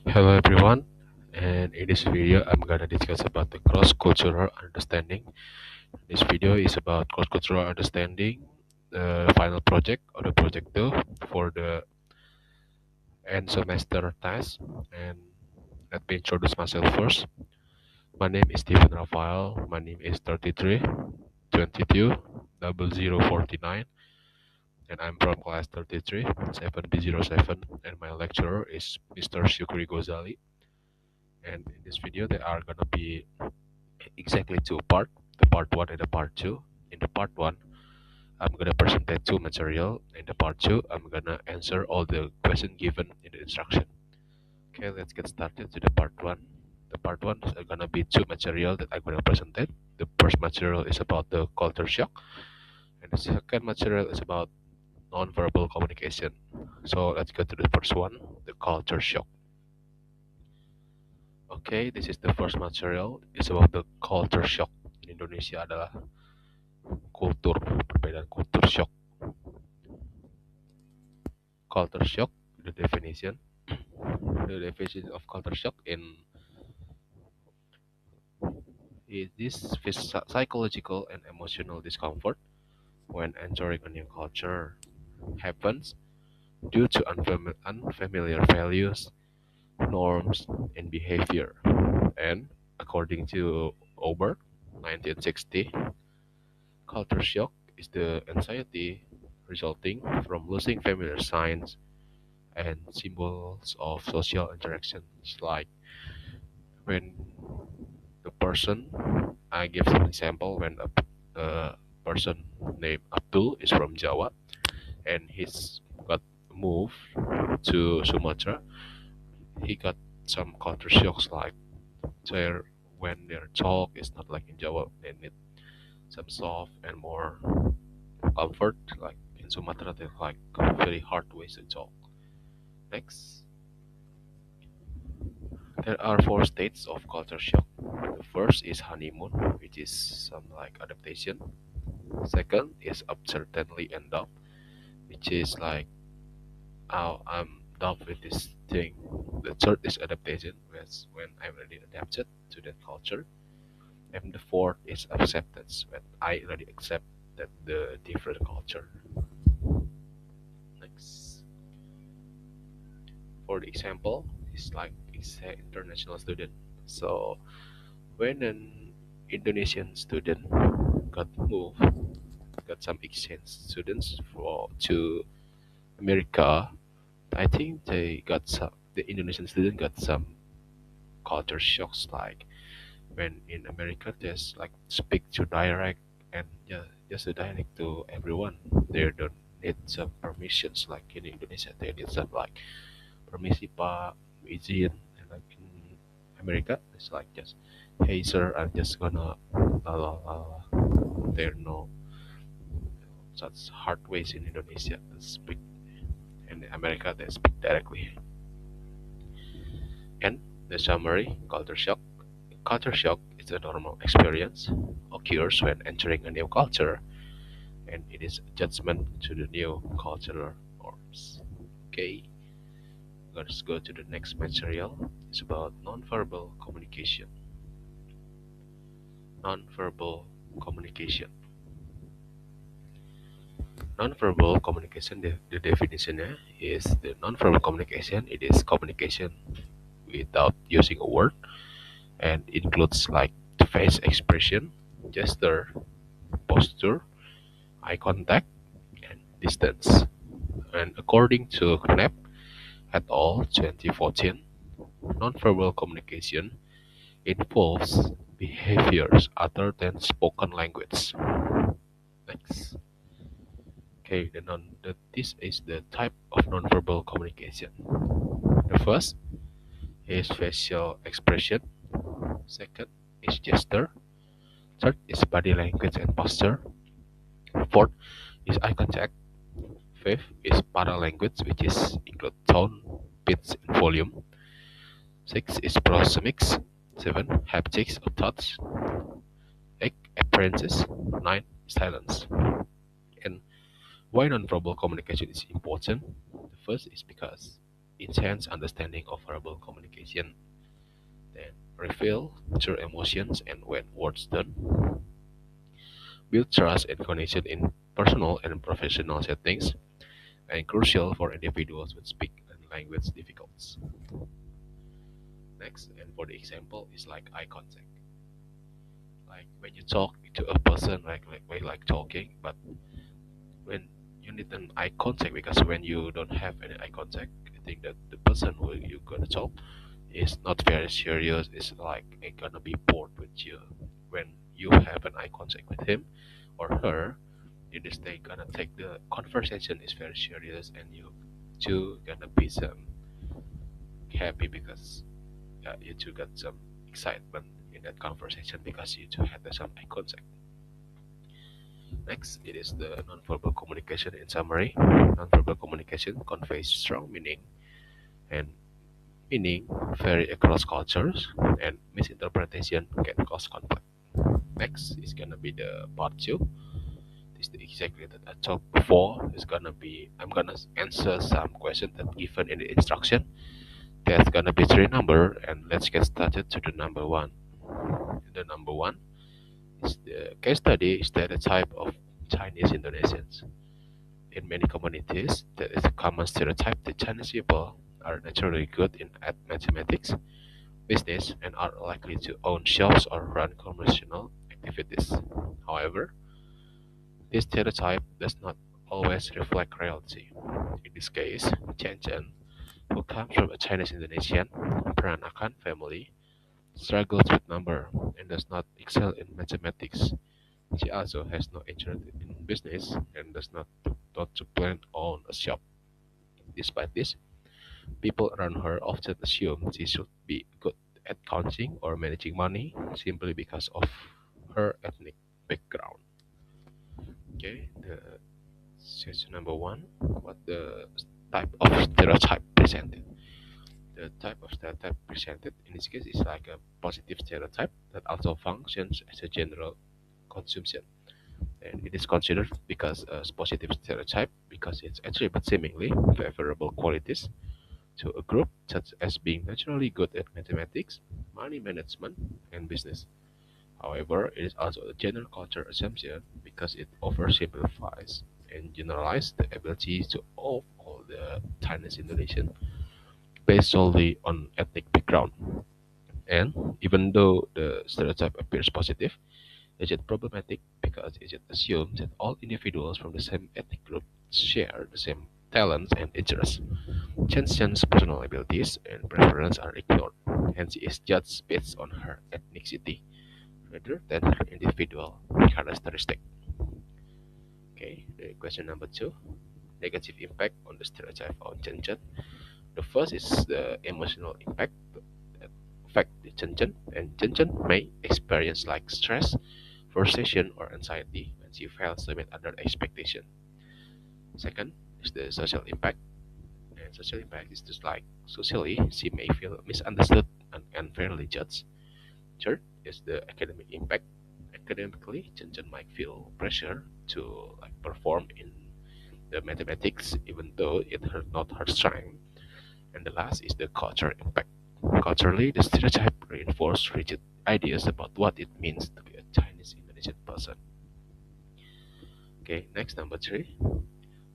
Hello everyone, and in this video I'm gonna discuss about the cross-cultural understanding. This video is about cross-cultural understanding, the final project or the project 2 for the end semester task. And let me introduce myself first. My name is Stephen Rafael. My name is 33 22 0049, and I'm from class 33 7B07, and my lecturer is Mr. Shukri Gozali. And in this video there are gonna be exactly two part, the part one and the part two. In the part one, I'm gonna present the two material. In the part two, I'm gonna answer all the question given in the instruction. Okay, let's get started to the part one. The part one is gonna be two material that I'm gonna present it. The first material is about the culture shock, and the second material is about non-verbal communication. So let's go to the first one, the culture shock. Okay, this is the first material. It's about the culture shock. In Indonesia adalah perbedaan kultur shock. Culture shock, the definition. The definition of culture shock is this psychological and emotional discomfort when entering a new culture happens due to unfamiliar values, norms, and behavior. And according to Ober, 1960, culture shock is the anxiety resulting from losing familiar signs and symbols of social interactions, like when the person, I give some example, when a person named Abdul is from Java and he's got moved to Sumatra. He got some culture shocks, like their when their talk is not like in Java, they need some soft and more comfort, like in Sumatra they like very hard ways to talk. Next, there are four states of culture shock. The first is honeymoon, which is some like adaptation. Second is uncertainly and doubt, which is like, oh, I'm doubt with this thing. The third is adaptation, which when I'm already adapted to that culture. And the fourth is acceptance, when I already accept that the different culture. Next, for the example, it's like it's an international student. So when an Indonesian student got moved, got some exchange students for to America, I think they got some. The Indonesian student got some culture shocks, like when in America there's like speak to direct and just a direct to everyone. They don't need some permissions like in Indonesia. They need some like permisi Pak, izin, and like in America it's like just hey sir, I'm just gonna la la la. La. There are no such hard ways in Indonesia to speak. In America they speak directly. And the summary, culture shock. Culture shock is a normal experience, occurs when entering a new culture, and it is adjustment to the new cultural norms. Okay, let's go to the next material. It's about nonverbal communication. Nonverbal communication. Nonverbal communication, the definition is the nonverbal communication. It is communication without using a word, and includes like face expression, gesture, posture, eye contact, and distance. And according to Knapp et al. 2014, nonverbal communication involves behaviors other than spoken language. Next. Okay, this is the type of nonverbal communication. The first is facial expression. Second is gesture. Third is body language and posture. Fourth is eye contact. Fifth is paralanguage, which is include tone, pitch, and volume. Six is proxemics. Seven, haptics or touch. Eight, appearances. Nine, silence. And why nonverbal communication is important? The first is because intense understanding of verbal communication. Then reveal true emotions and when words don't. Build trust and connection in personal and professional settings, and crucial for individuals with speak and language difficulties. Next, and for the example, is like eye contact. Like when you talk to a person, like we like talking, but when you need an eye contact, because when you don't have any eye contact, I think that the person who you gonna talk is not very serious. It's like gonna be bored with you. When you have an eye contact with him or her, it is they gonna take the conversation is very serious, and you two gonna be some happy because you two got some excitement in that conversation because you two had some eye contact. Next, it is the nonverbal communication. In summary, nonverbal communication conveys strong meaning and meaning vary across cultures, and misinterpretation can cause conflict. Next is gonna be the part two. This is the exactly that I talked before. It's gonna be I'm gonna answer some questions that given in the instruction. There's gonna be three number, and let's get started to the number one. The number one is the case study stereotype of Chinese Indonesians. In many communities, there is a common stereotype that Chinese people are naturally good in at mathematics, business, and are likely to own shops or run commercial activities. However, this stereotype does not always reflect reality. In this case, Chen Chen, who comes from a Chinese Indonesian Peranakan family, struggles with number and does not excel in mathematics. She also has no interest in business and does not to plan on a shop. Despite this, people around her often assume she should be good at counting or managing money simply because of her ethnic background. Okay, the section number one, what the type of stereotype presented. The type of stereotype presented in this case is like a positive stereotype that also functions as a general consumption. And it is considered because as positive stereotype because it's attributes seemingly favorable qualities to a group such as being naturally good at mathematics, money management, and business. However, it is also a general culture assumption because it oversimplifies and generalizes the ability to of all the Chinese Indonesian based solely on ethnic background. And even though the stereotype appears positive, is it problematic because it assumes that all individuals from the same ethnic group share the same talents and interests. Chen's personal abilities and preferences are ignored, and she is judged based on her ethnicity rather than her individual characteristic. Okay, the question number two, negative impact on the stereotype on Chen. The first is the emotional impact that affect the Chen, and Chen may experience like stress, frustration, or anxiety when she fails to meet other expectation. Second is the social impact, and social impact is just like socially she may feel misunderstood and unfairly judged. Third is the academic impact. Academically, Chen might feel pressure to like perform in the mathematics even though it hurt not her strength. And the last is the cultural impact. Culturally, the stereotype reinforces rigid ideas about what it means to be a Chinese Indonesian person. Okay, next number three,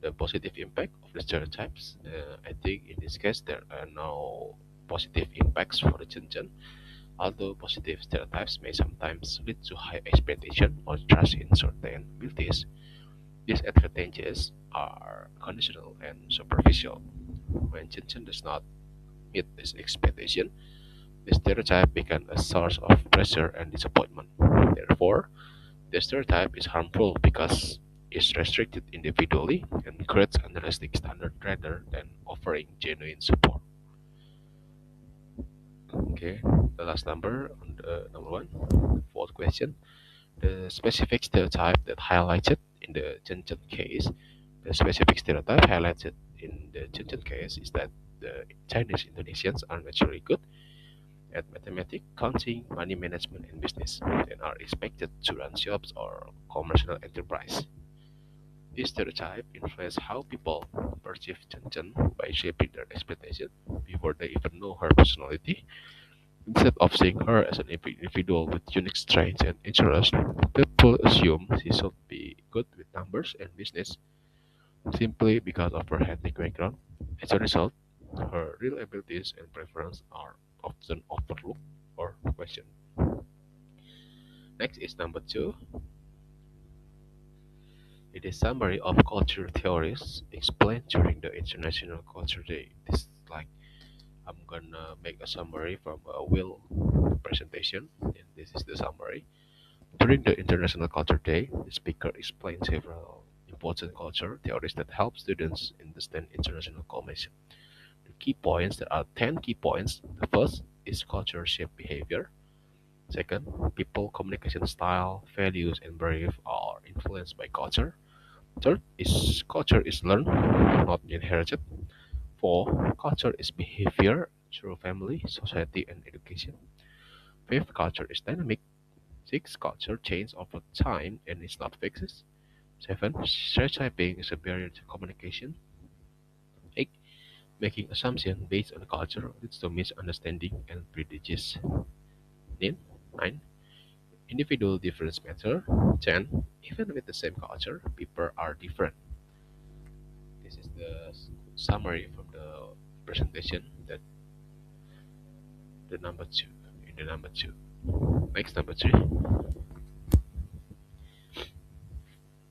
the positive impact of the stereotypes. I think in this case there are no positive impacts for the Chen. Although positive stereotypes may sometimes lead to high expectation or trust in certain abilities, these advantages are conditional and superficial. When Chen does not meet this expectation, the stereotype becomes a source of pressure and disappointment. Therefore, the stereotype is harmful because it's restricted individually and creates unrealistic standards rather than offering genuine support. Okay, the last number on the number one, fourth question. The specific stereotype that highlighted in the Chen case, the specific stereotype highlighted in the Chen case is that the Chinese Indonesians are naturally good at mathematics, counting, money management, and business, and are expected to run shops or commercial enterprise. This stereotype influences how people perceive Chen Chen by shaping their expectation before they even know her personality. Instead of seeing her as an individual with unique strengths and interests, people assume she should be good with numbers and business simply because of her ethnic background. As a result, her real abilities and preferences are often overlooked or questioned. Next is number two. It is summary of culture theories explained during the International Culture Day. This is like I'm gonna make a summary from a Will presentation, and this is the summary. During the International Culture Day, the speaker explained several important culture theories that help students understand international commerce. The key points, there are 10 key points. The first is culture shape behavior. Second, people communication style, values, and belief are influenced by culture. Third is culture is learned, not inherited. Four, culture is behavior through family, society, and education. Fifth, culture is dynamic. Six, culture changes over time and is not fixed. Seven, stereotyping is a barrier to communication. Eight, making assumptions based on culture leads to misunderstanding and prejudice. Nine, individual difference matter. 10, even with the same culture, people are different. This is the summary from the presentation that the number two in the number two. Next, number three.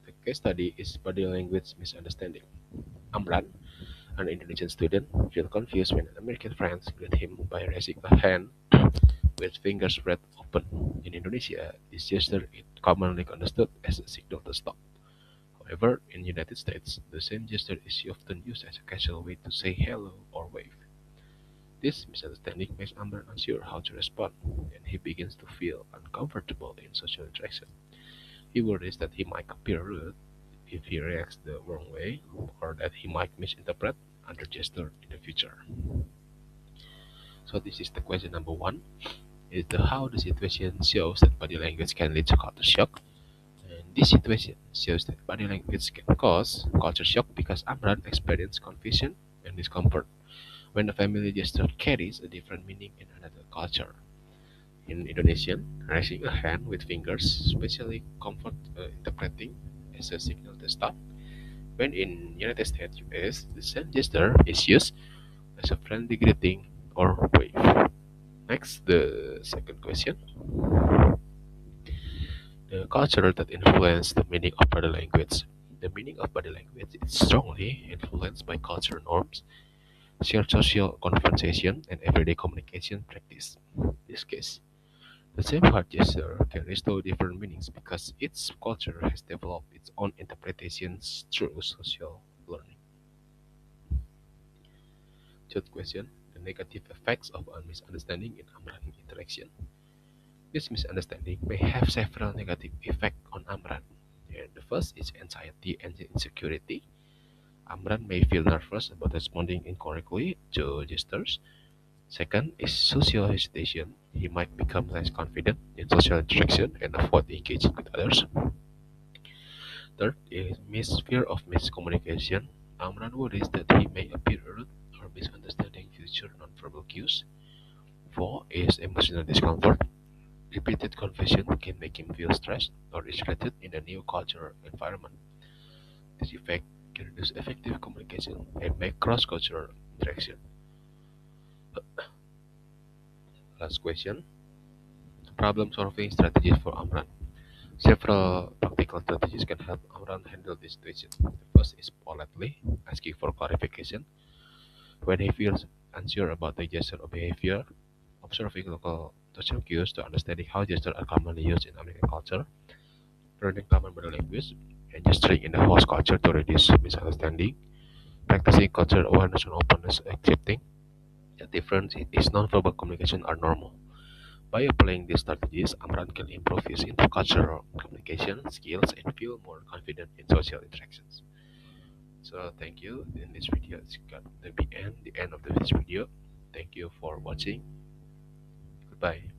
The case study is body language misunderstanding. Amran, an Indonesian student, felt confused when an American friend greeted him by raising a hand with fingers spread open. In Indonesia, this gesture is commonly understood as a signal to stop. However, in the United States, the same gesture is often used as a casual way to say hello or wave. This misunderstanding makes Amran unsure how to respond, and he begins to feel uncomfortable in social interaction. He worries that he might appear rude if he reacts the wrong way, or that he might misinterpret other gesture in the future. So this is the question number one: is the how the situation shows that body language can lead to culture shock. And this situation shows that body language can cause culture shock because Amran experienced confusion and discomfort when a family gesture carries a different meaning in another culture. In Indonesian, raising a hand with fingers, especially comfort interpreting as a signal to stop. When in United States US, the same gesture is used as a friendly greeting or wave. Next, the second question. The culture that influence the meaning of body language. The meaning of body language is strongly influenced by cultural norms, shared social conversation, and everyday communication practice. In this case, the same heart gesture carries two different meanings because each culture has developed its own interpretations through social learning. Third question, the negative effects of a misunderstanding in Amran interaction. This misunderstanding may have several negative effects on Amran. And the first is anxiety and insecurity. Amran may feel nervous about responding incorrectly to gestures. Second is social hesitation. He might become less confident in social interaction and avoid engaging with others. Third is fear of miscommunication. Amran worries that he may appear rude or misunderstanding future nonverbal cues. Four is emotional discomfort. Repeated confusion can make him feel stressed or isolated in a new cultural environment. This effect can reduce effective communication and make cross-cultural interaction. Last question. Problem-solving strategies for Amran. Several practical strategies can help Amran handle this situation. The first is politely asking for clarification. When he feels unsure about the gesture or behavior, observing local social cues to understanding how gestures are commonly used in American culture, learning common body language, and gesturing in the host culture to reduce misunderstanding, practicing cultural awareness and openness, accepting that difference is nonverbal communication are normal. By applying these strategies, Amran can improve his intercultural communication skills and feel more confident in social interactions. So thank you. In this video, it's got the end of this video. Thank you for watching. Goodbye.